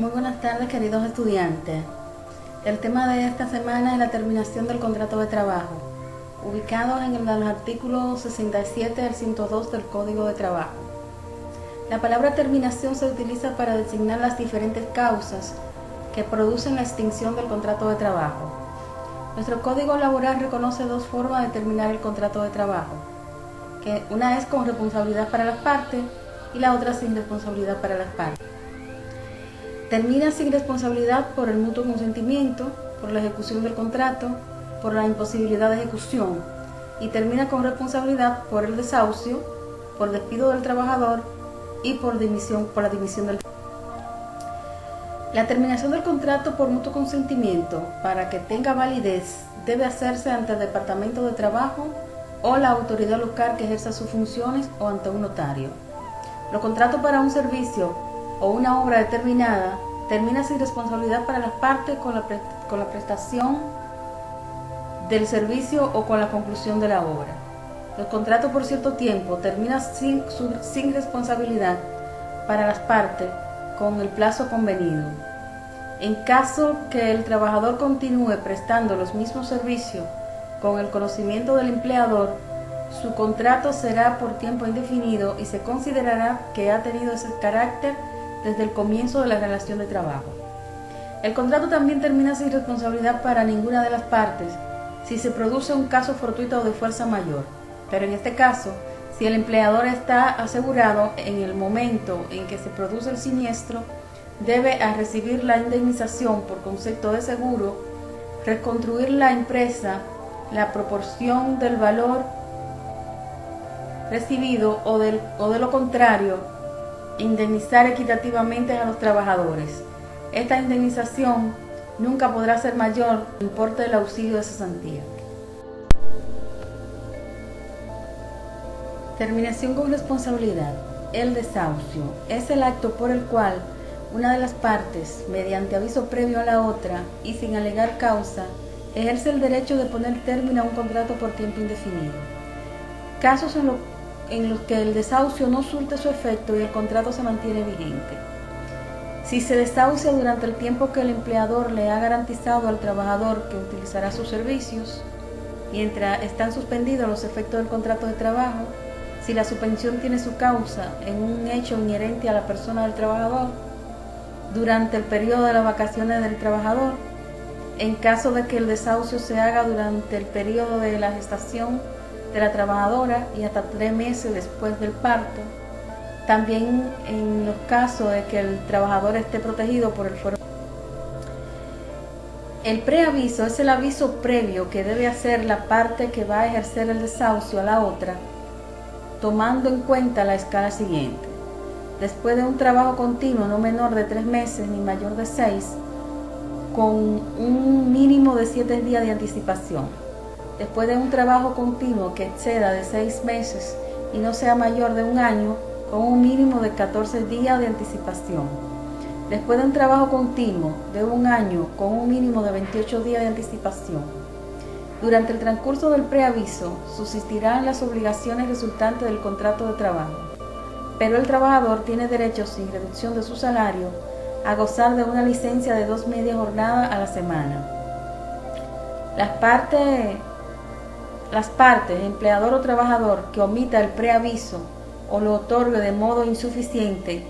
Muy buenas tardes, queridos estudiantes. El tema de esta semana es la terminación del contrato de trabajo, ubicado en los artículos 67 al 102 del Código de Trabajo. La palabra terminación se utiliza para designar las diferentes causas que producen la extinción del contrato de trabajo. Nuestro Código Laboral reconoce dos formas de terminar el contrato de trabajo, que una es con responsabilidad para las partes y la otra sin responsabilidad para las partes. Termina sin responsabilidad por el mutuo consentimiento, por la ejecución del contrato, por la imposibilidad de ejecución, y termina con responsabilidad por el desahucio, por despido del trabajador y por la dimisión del trabajador. La terminación del contrato por mutuo consentimiento, para que tenga validez, debe hacerse ante el Departamento de Trabajo o la autoridad local que ejerza sus funciones o ante un notario. Los contratos para un servicio o una obra determinada termina sin responsabilidad para las partes con la prestación del servicio o con la conclusión de la obra. Los contratos por cierto tiempo terminan sin responsabilidad para las partes con el plazo convenido. En caso que el trabajador continúe prestando los mismos servicios con el conocimiento del empleador, su contrato será por tiempo indefinido y se considerará que ha tenido ese carácter desde el comienzo de la relación de trabajo. El contrato también termina sin responsabilidad para ninguna de las partes si se produce un caso fortuito o de fuerza mayor, pero en este caso, si el empleador está asegurado en el momento en que se produce el siniestro, debe recibir la indemnización por concepto de seguro, reconstruir la empresa la proporción del valor recibido o de lo contrario, indemnizar equitativamente a los trabajadores. Esta indemnización nunca podrá ser mayor que el importe del auxilio de cesantía. Terminación con responsabilidad. El desahucio es el acto por el cual una de las partes, mediante aviso previo a la otra y sin alegar causa, ejerce el derecho de poner término a un contrato por tiempo indefinido. Casos en los que el desahucio no surte su efecto y el contrato se mantiene vigente. Si se desahucia durante el tiempo que el empleador le ha garantizado al trabajador que utilizará sus servicios, mientras están suspendidos los efectos del contrato de trabajo, si la suspensión tiene su causa en un hecho inherente a la persona del trabajador, durante el periodo de las vacaciones del trabajador, en caso de que el desahucio se haga durante el periodo de la gestación de la trabajadora y hasta 3 meses después del parto, también en los casos de que el trabajador esté protegido por el fuero. El preaviso es el aviso previo que debe hacer la parte que va a ejercer el desahucio a la otra, tomando en cuenta la escala siguiente: después de un trabajo continuo no menor de 3 meses ni mayor de 6, con un mínimo de 7 días de anticipación. Después de un trabajo continuo que exceda de 6 meses y no sea mayor de 1 año, con un mínimo de 14 días de anticipación. Después de un trabajo continuo de 1 año, con un mínimo de 28 días de anticipación. Durante el transcurso del preaviso, subsistirán las obligaciones resultantes del contrato de trabajo, pero el trabajador tiene derecho, sin reducción de su salario, a gozar de una licencia de 2 medias jornadas a la semana. Las partes, empleador o trabajador, que omita el preaviso o lo otorgue de modo insuficiente,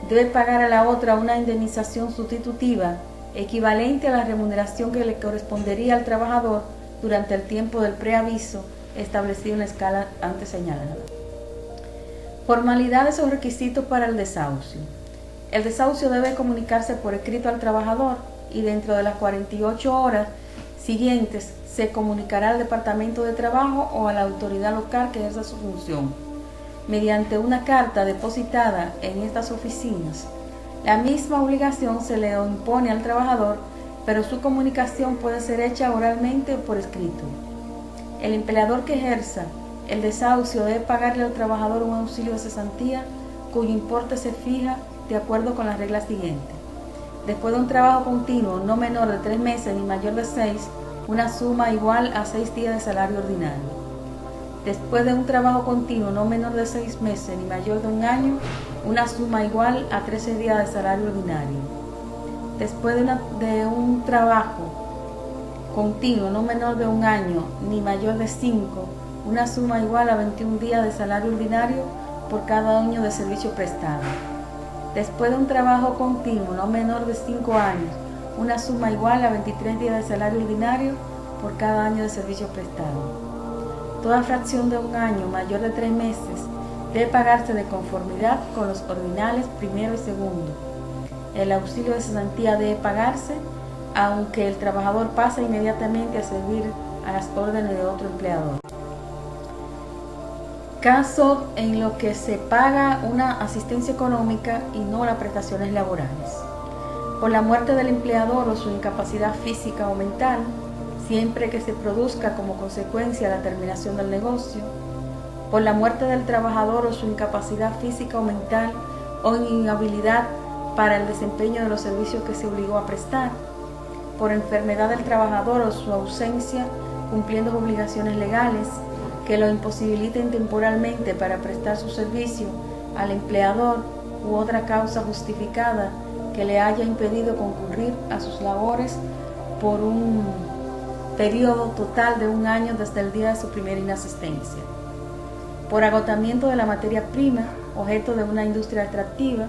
debe pagar a la otra una indemnización sustitutiva equivalente a la remuneración que le correspondería al trabajador durante el tiempo del preaviso establecido en la escala antes señalada. Formalidades o requisitos para el desahucio. El desahucio debe comunicarse por escrito al trabajador y dentro de las 48 horas siguientes se comunicará al Departamento de Trabajo o a la autoridad local que ejerza su función, mediante una carta depositada en estas oficinas. La misma obligación se le impone al trabajador, pero su comunicación puede ser hecha oralmente o por escrito. El empleador que ejerza el desahucio debe pagarle al trabajador un auxilio de cesantía cuyo importe se fija de acuerdo con las reglas siguientes. Después de un trabajo continuo no menor de 3 meses ni mayor de 6, una suma igual a 6 días de salario ordinario. Después de un trabajo continuo no menor de 6 meses ni mayor de 1 año, una suma igual a 13 días de salario ordinario. después de un trabajo continuo no menor de 1 año ni mayor de 5, una suma igual a 21 días de salario ordinario por cada año de servicio prestado. Después de un trabajo continuo no menor de 5 años, una suma igual a 23 días de salario ordinario por cada año de servicio prestado. Toda fracción de 1 año mayor de 3 meses debe pagarse de conformidad con los ordinales primero y segundo. El auxilio de cesantía debe pagarse aunque el trabajador pase inmediatamente a servir a las órdenes de otro empleador. Caso en lo que se paga una asistencia económica y no las prestaciones laborales. Por la muerte del empleador o su incapacidad física o mental, siempre que se produzca como consecuencia la terminación del negocio. Por la muerte del trabajador o su incapacidad física o mental o inhabilidad para el desempeño de los servicios que se obligó a prestar. Por enfermedad del trabajador o su ausencia cumpliendo obligaciones legales que lo imposibiliten temporalmente para prestar su servicio al empleador u otra causa justificada que le haya impedido concurrir a sus labores por un periodo total de 1 año desde el día de su primera inasistencia. Por agotamiento de la materia prima, objeto de una industria extractiva.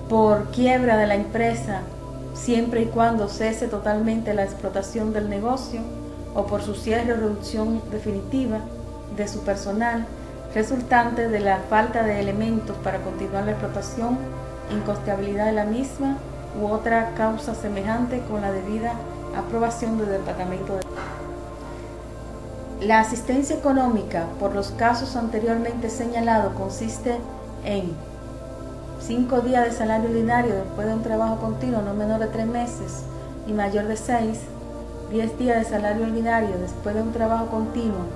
Por quiebra de la empresa, siempre y cuando cese totalmente la explotación del negocio, o por su cierre o reducción definitiva de su personal, resultante de la falta de elementos para continuar la explotación, incosteabilidad de la misma u otra causa semejante con la debida aprobación del Departamento de... La asistencia económica por los casos anteriormente señalados consiste en 5 días de salario ordinario después de un trabajo continuo no menor de 3 meses y mayor de 6, 10 días de salario ordinario después de un trabajo continuo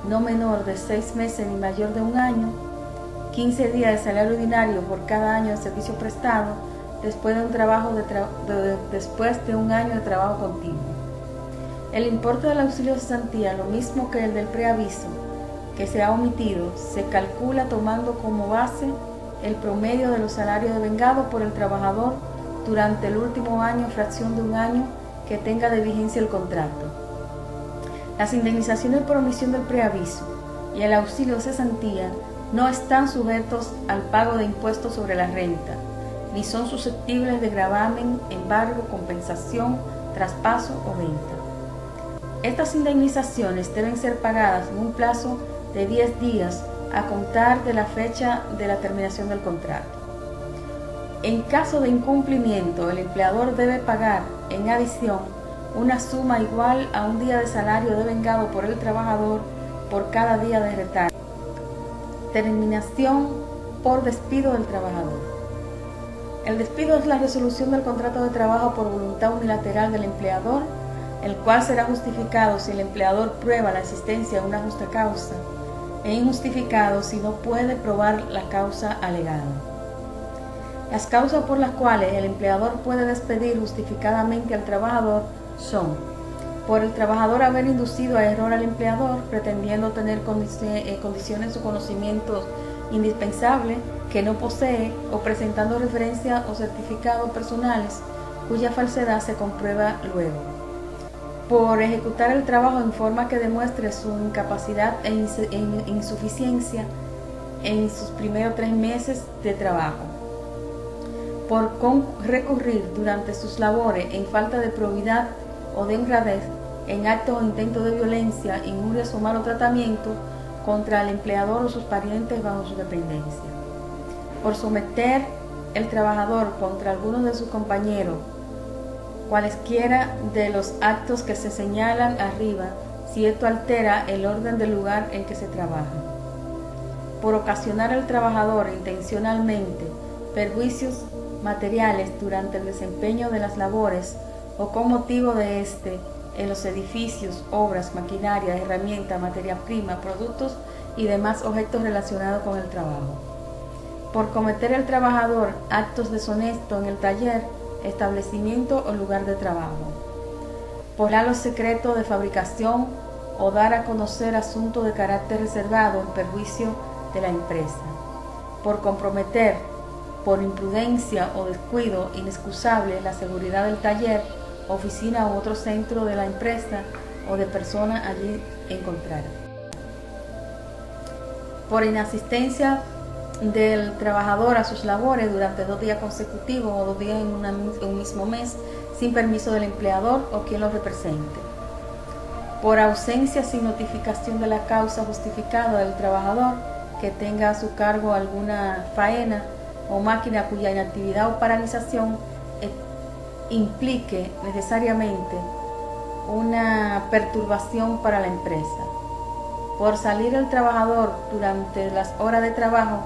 no menor de 6 meses ni mayor de 1 año, 15 días de salario ordinario por cada año de servicio prestado después de un trabajo después de 1 año de trabajo continuo. El importe del auxilio de cesantía, lo mismo que el del preaviso que se ha omitido, se calcula tomando como base el promedio de los salarios devengados por el trabajador durante el último año, fracción de 1 año que tenga de vigencia el contrato. Las indemnizaciones por omisión del preaviso y el auxilio de cesantía no están sujetos al pago de impuestos sobre la renta, ni son susceptibles de gravamen, embargo, compensación, traspaso o venta. Estas indemnizaciones deben ser pagadas en un plazo de 10 días a contar de la fecha de la terminación del contrato. En caso de incumplimiento, el empleador debe pagar, en adición, una suma igual a 1 día de salario devengado por el trabajador por cada día de retardo. Terminación por despido del trabajador. El despido es la resolución del contrato de trabajo por voluntad unilateral del empleador, el cual será justificado si el empleador prueba la existencia de una justa causa e injustificado si no puede probar la causa alegada. Las causas por las cuales el empleador puede despedir justificadamente al trabajador son: por el trabajador haber inducido a error al empleador, pretendiendo tener condiciones o conocimientos indispensables que no posee, o presentando referencias o certificados personales cuya falsedad se comprueba luego; por ejecutar el trabajo en forma que demuestre su incapacidad e insuficiencia en sus primeros 3 meses de trabajo; por recurrir durante sus labores en falta de probidad o de honradez, en actos o intentos de violencia, injurias o malo tratamiento contra el empleador o sus parientes bajo su dependencia; por someter el trabajador contra algunos de sus compañeros cualesquiera de los actos que se señalan arriba, si esto altera el orden del lugar en que se trabaja; por ocasionar al trabajador intencionalmente perjuicios materiales durante el desempeño de las labores o con motivo de éste en los edificios, obras, maquinaria, herramientas, materia prima, productos y demás objetos relacionados con el trabajo; por cometer el trabajador actos deshonestos en el taller, establecimiento o lugar de trabajo; por violar los secretos de fabricación o dar a conocer asuntos de carácter reservado en perjuicio de la empresa; por comprometer por imprudencia o descuido inexcusable la seguridad del taller, oficina u otro centro de la empresa o de persona allí encontrada. Por inasistencia del trabajador a sus labores durante 2 días consecutivos o 2 días en un mismo mes sin permiso del empleador o quien lo represente. Por ausencia sin notificación de la causa justificada del trabajador que tenga a su cargo alguna faena o máquina cuya inactividad o paralización implique necesariamente una perturbación para la empresa. Por salir el trabajador durante las horas de trabajo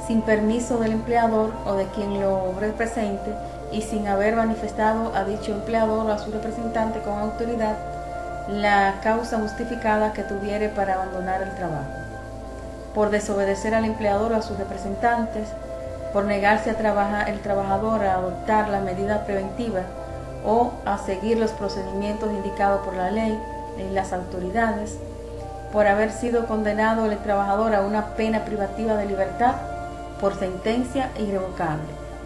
sin permiso del empleador o de quien lo represente y sin haber manifestado a dicho empleador o a su representante con autoridad la causa justificada que tuviere para abandonar el trabajo. Por desobedecer al empleador o a sus representantes, por negarse el trabajador a adoptar las medidas preventivas o a seguir los procedimientos indicados por la ley y las autoridades, por haber sido condenado el trabajador a una pena privativa de libertad por sentencia irrevocable,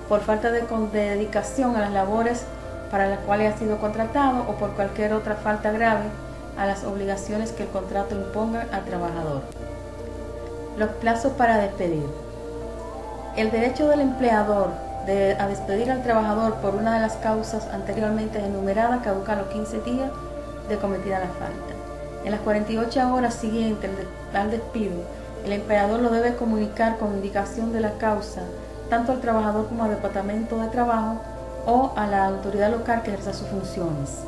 por falta de dedicación a las labores para las cuales ha sido contratado o por cualquier otra falta grave a las obligaciones que el contrato imponga al trabajador. Los plazos para despedir. El derecho del empleador a despedir al trabajador por una de las causas anteriormente enumeradas caduca a los 15 días de cometida la falta. En las 48 horas siguientes al despido, el empleador lo debe comunicar con indicación de la causa tanto al trabajador como al departamento de trabajo o a la autoridad local que ejerza sus funciones.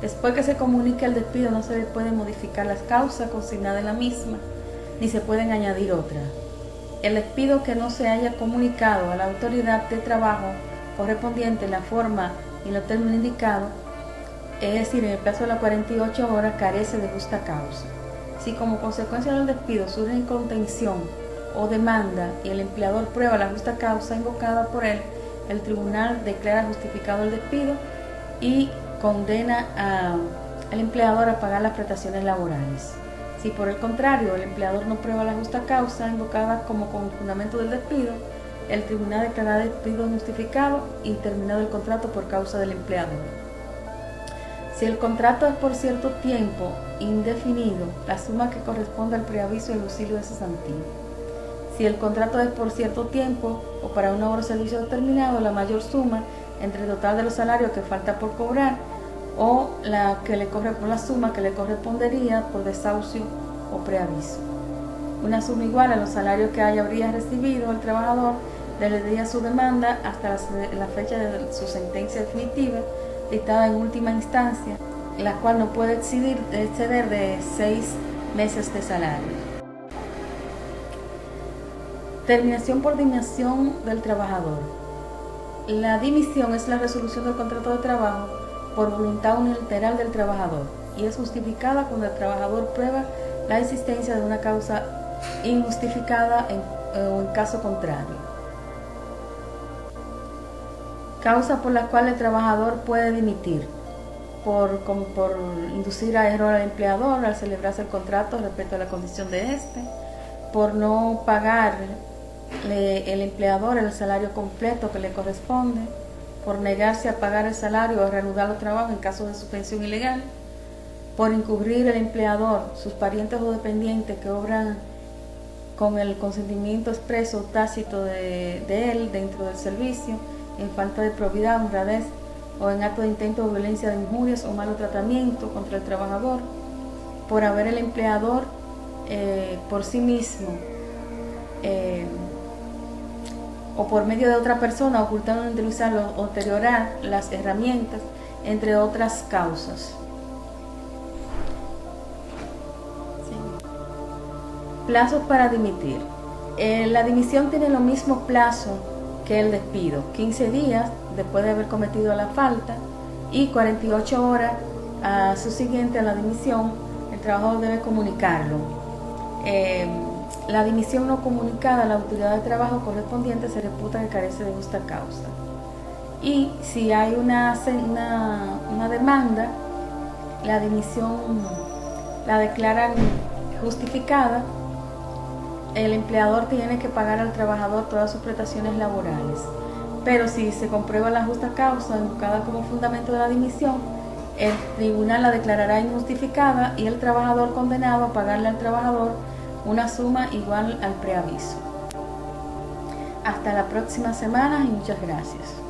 Después que se comunique el despido, no se le pueden modificar las causas consignadas en la misma, ni se pueden añadir otras. El despido que no se haya comunicado a la autoridad de trabajo correspondiente en la forma y en los términos indicados, es decir, en el plazo de las 48 horas, carece de justa causa. Si como consecuencia del despido surge contención o demanda y el empleador prueba la justa causa invocada por él, el tribunal declara justificado el despido y condena al empleador a pagar las prestaciones laborales. Si por el contrario el empleador no prueba la justa causa invocada como con fundamento del despido, el tribunal declarará despido injustificado y terminado el contrato por causa del empleador. Si el contrato es por cierto tiempo indefinido, la suma que corresponde al preaviso y el auxilio de cesantía. Si el contrato es por cierto tiempo o para una hora de servicio determinado, la mayor suma entre el total de los salarios que falta por cobrar o la suma que le correspondería por desahucio o preaviso. Una suma igual a los salarios que habría recibido el trabajador desde el día de su demanda hasta la fecha de su sentencia definitiva, dictada en última instancia, la cual no puede exceder de 6 meses de salario. Terminación por dimisión del trabajador. La dimisión es la resolución del contrato de trabajo por voluntad unilateral del trabajador y es justificada cuando el trabajador prueba la existencia de una causa injustificada o en caso contrario. Causa por la cual el trabajador puede dimitir: por inducir a error al empleador al celebrarse el contrato respecto a la condición de este, por no pagarle el empleador el salario completo que le corresponde, por negarse a pagar el salario o a reanudar los trabajos en caso de suspensión ilegal, por incurrir el empleador, sus parientes o dependientes que obran con el consentimiento expreso o tácito de él dentro del servicio, en falta de probidad, honradez o en acto de intento de violencia, de injurias o malo tratamiento contra el trabajador, por haber el empleador por sí mismo o por medio de otra persona ocultando, utilizar o deteriorar las herramientas, entre otras causas. Sí. Plazos para dimitir. La dimisión tiene lo mismo plazo que el despido: 15 días después de haber cometido la falta y 48 horas subsiguiente a la dimisión. El trabajador debe comunicarlo. La dimisión no comunicada a la autoridad de trabajo correspondiente se reputa que carece de justa causa. Y si hay una demanda, la dimisión la declaran justificada el empleador tiene que pagar al trabajador todas sus prestaciones laborales. Pero si se comprueba la justa causa invocada como fundamento de la dimisión, el tribunal la declarará injustificada y el trabajador condenado a pagarle al trabajador una suma igual al preaviso. Hasta la próxima semana y muchas gracias.